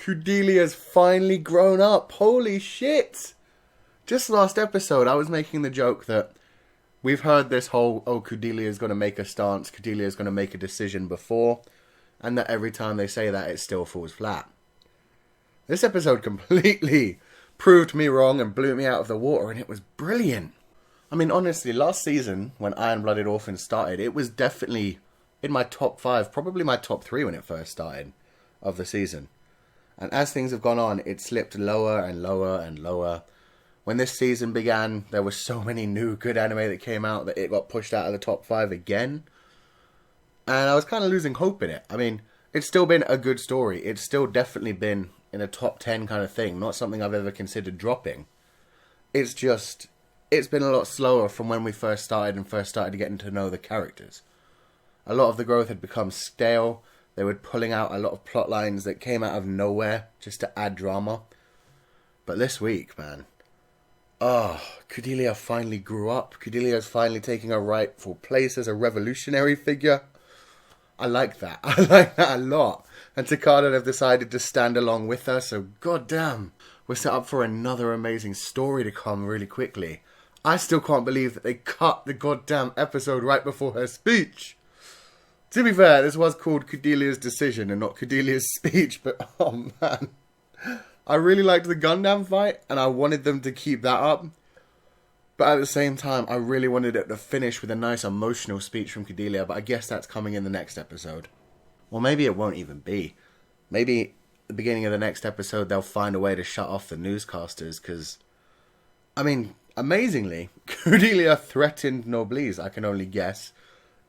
Kudelia's finally grown up. Holy shit. Just last episode, I was making the joke that we've heard this whole, oh, Kudelia's going to make a stance, Kudelia's going to make a decision before, and that every time they say that, it still falls flat. This episode completely proved me wrong and blew me out of the water, and it was brilliant. I mean, honestly, last season, when Blooded Orphans started, it was definitely in my top 5, probably my top 3 when it first started of the season. And as things have gone on, it slipped lower and lower and lower. When this season began, there were so many new good anime that came out that it got pushed out of the top 5 again. And I was kind of losing hope in it. I mean, it's still been a good story. It's still definitely been in a top 10 kind of thing. Not something I've ever considered dropping. It's just, it's been a lot slower from when we first started to getting to know the characters. A lot of the growth had become stale. They were pulling out a lot of plot lines that came out of nowhere just to add drama. But this week, man. Kudelia finally grew up. Kudelia's finally taking her rightful place as a revolutionary figure. I like that. I like that a lot. And Takada have decided to stand along with her, so goddamn, we're set up for another amazing story to come really quickly. I still can't believe that they cut the goddamn episode right before her speech. To be fair, this was called Kudelia's decision and not Kudelia's speech, but oh man. I really liked the Gundam fight, and I wanted them to keep that up. But at the same time, I really wanted it to finish with a nice emotional speech from Kudelia, but I guess that's coming in the next episode. Or maybe it won't even be. Maybe at the beginning of the next episode, they'll find a way to shut off the newscasters, because, I mean, amazingly, Kudelia threatened Nobliss, I can only guess,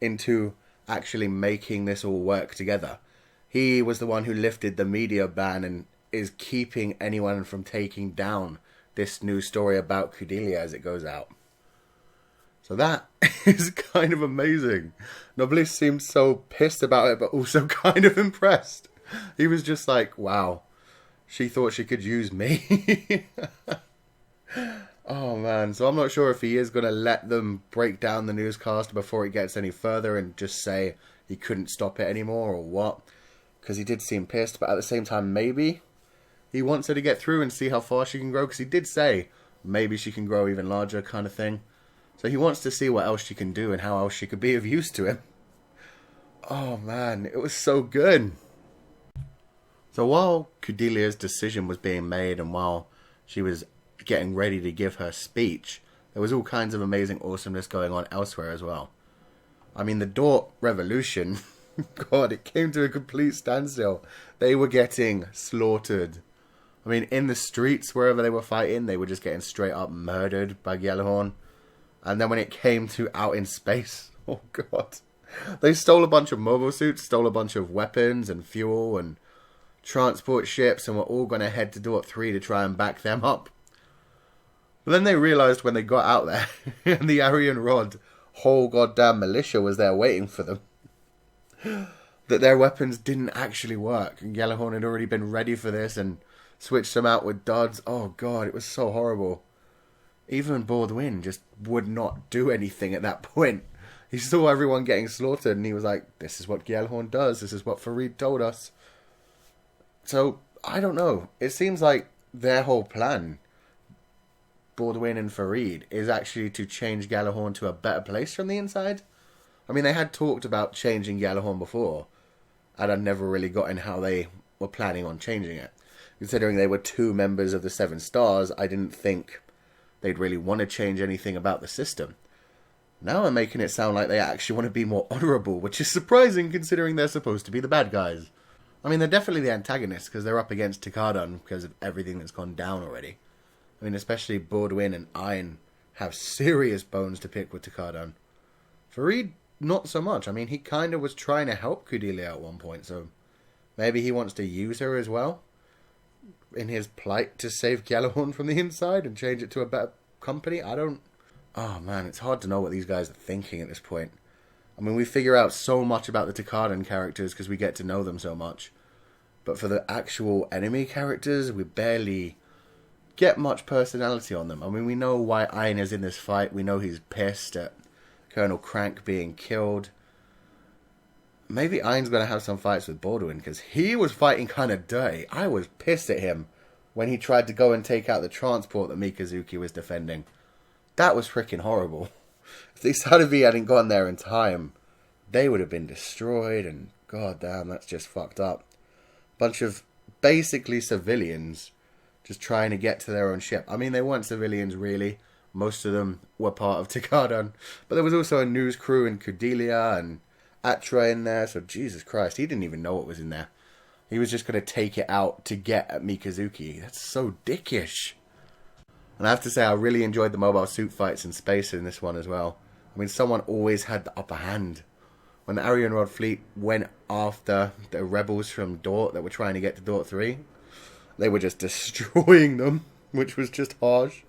into actually making this all work together. He was the one who lifted the media ban and is keeping anyone from taking down this new story about Kudelia as it goes out. So that is kind of amazing. Nobliss seemed so pissed about it, but also kind of impressed. He was just like, wow, she thought she could use me. Oh man, so I'm not sure if he is going to let them break down the newscast before it gets any further and just say he couldn't stop it anymore or what. Because he did seem pissed, but at the same time, maybe he wants her to get through and see how far she can grow. Because he did say maybe she can grow even larger kind of thing. So he wants to see what else she can do and how else she could be of use to him. Oh man, it was so good. So while Kudelia's decision was being made and while she was getting ready to give her speech, there was all kinds of amazing awesomeness going on elsewhere as well. I mean, the Dort Revolution, God, it came to a complete standstill. They were getting slaughtered. I mean, in the streets, wherever they were fighting, they were just getting straight up murdered by Gjallarhorn. And then when it came to out in space, oh God, they stole a bunch of mobile suits, stole a bunch of weapons and fuel and transport ships, and were all going to head to Dort 3 to try and back them up. But then they realised when they got out there, and the Aryan Rod whole goddamn militia was there waiting for them, that their weapons didn't actually work. And Gjallarhorn had already been ready for this and switched them out with duds. Oh God, it was so horrible. Even Baldwin just would not do anything at that point. He saw everyone getting slaughtered and he was like, this is what Gjallarhorn does. This is what Farid told us. So, I don't know. It seems like their whole plan, Baldwin and Farid, is actually to change Gjallarhorn to a better place from the inside. I mean, they had talked about changing Gjallarhorn before, and I'd never really gotten how they were planning on changing it. Considering they were 2 members of the 7 Stars, I didn't think they'd really want to change anything about the system. Now they're making it sound like they actually want to be more honourable, which is surprising considering they're supposed to be the bad guys. I mean, they're definitely the antagonists because they're up against Takada because of everything that's gone down already. I mean, especially Baldwin and Ayn have serious bones to pick with Takada. Farid, not so much. I mean, he kind of was trying to help Kudelia at one point, so maybe he wants to use her as well in his plight to save Gjallarhorn from the inside and change it to a better company. Oh man, it's hard to know what these guys are thinking at this point. I mean, we figure out so much about the Takadan characters because we get to know them so much. But for the actual enemy characters, we barely get much personality on them. I mean, we know why Ayn is in this fight. We know he's pissed at Colonel Crank being killed. maybe Ain's going to have some fights with Baldwin, because he was fighting kind of dirty. I was pissed at him when he tried to go and take out the transport that Mikazuki was defending. That was freaking horrible. If the Sada V hadn't gone there in time, they would have been destroyed, and god damn, that's just fucked up. Bunch of basically civilians just trying to get to their own ship. I mean, they weren't civilians really. Most of them were part of Takadon. But there was also a news crew in Kudelia and Atra in there, so Jesus Christ, he didn't even know what was in there. He was just going to take it out to get at Mikazuki. That's so dickish. And I have to say, I really enjoyed the mobile suit fights in space in this one as well. I mean, someone always had the upper hand. When the Arianrod fleet went after the rebels from Dort that were trying to get to Dort 3, they were just destroying them, which was just harsh.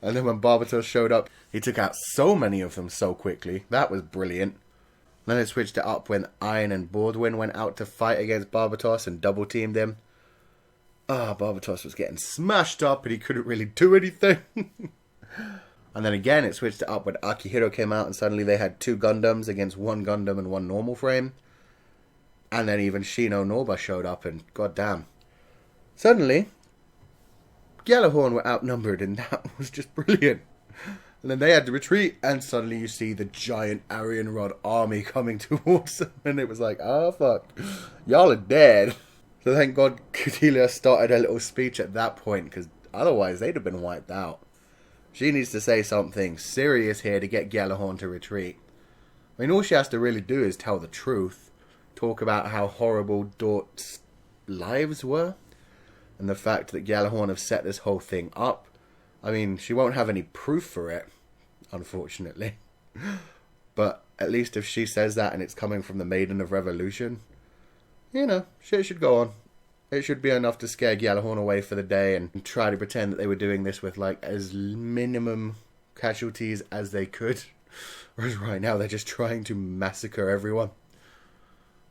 And then when Barbatos showed up, he took out so many of them so quickly. That was brilliant. Then it switched it up when Ain and Baldwin went out to fight against Barbatos and double-teamed him. Barbatos was getting smashed up and he couldn't really do anything. And then again, it switched it up when Akihiro came out and suddenly they had 2 Gundams against 1 Gundam and 1 normal frame. And then even Shino Norba showed up and goddamn. Suddenly, Gjallarhorn were outnumbered and that was just brilliant. And then they had to retreat and suddenly you see the giant Arianrod army coming towards them. And it was like, oh fuck, y'all are dead. So thank God Kudelia started her little speech at that point, because otherwise they'd have been wiped out. She needs to say something serious here to get Gjallarhorn to retreat. I mean, all she has to really do is tell the truth. Talk about how horrible Dort's lives were. And the fact that Gjallarhorn have set this whole thing up. I mean, she won't have any proof for it, unfortunately. But at least if she says that and it's coming from the Maiden of Revolution, you know, shit should go on. It should be enough to scare Gjallarhorn away for the day and try to pretend that they were doing this with, like, as minimum casualties as they could. Whereas right now they're just trying to massacre everyone.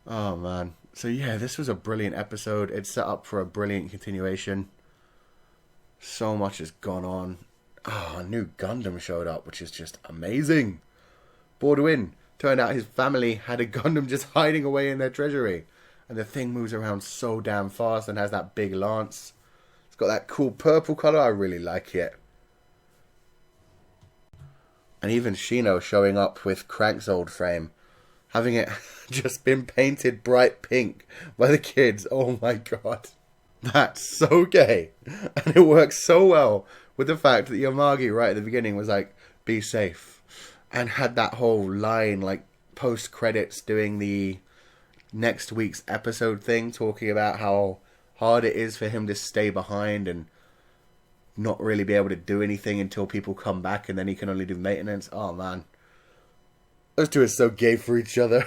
Oh, man. So, yeah, this was a brilliant episode. It's set up for a brilliant continuation. So much has gone on. A new Gundam showed up, which is just amazing. Baldwin. Turned out his family had a Gundam just hiding away in their treasury. And the thing moves around so damn fast and has that big lance. It's got that cool purple colour. I really like it. And even Shino showing up with Crank's old frame. Having it just been painted bright pink by the kids. Oh my god. That's so gay. And it works so well with the fact that Yamagi right at the beginning was like, be safe. And had that whole line like post-credits doing the next week's episode thing, talking about how hard it is for him to stay behind and not really be able to do anything until people come back and then he can only do maintenance. Oh man. Those two are so gay for each other.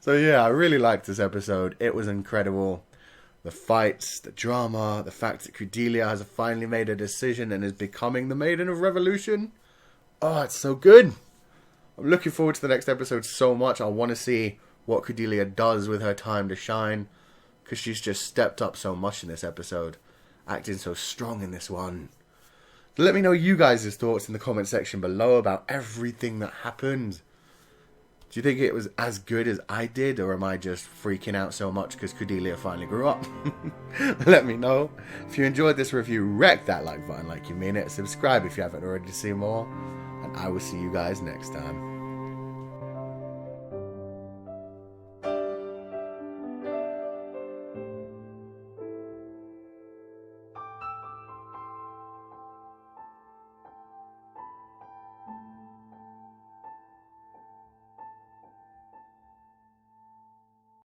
So yeah, I really liked this episode. It was incredible. The fights, the drama, the fact that Kudelia has finally made a decision and is becoming the Maiden of Revolution. Oh, it's so good. I'm looking forward to the next episode so much. I want to see what Kudelia does with her time to shine, because she's just stepped up so much in this episode, acting so strong in this one. So let me know you guys' thoughts in the comment section below about everything that happened. Do you think it was as good as I did, or am I just freaking out so much because Kudelia finally grew up? Let me know. If you enjoyed this review, wreck that like button like you mean it. Subscribe if you haven't already to see more. And I will see you guys next time.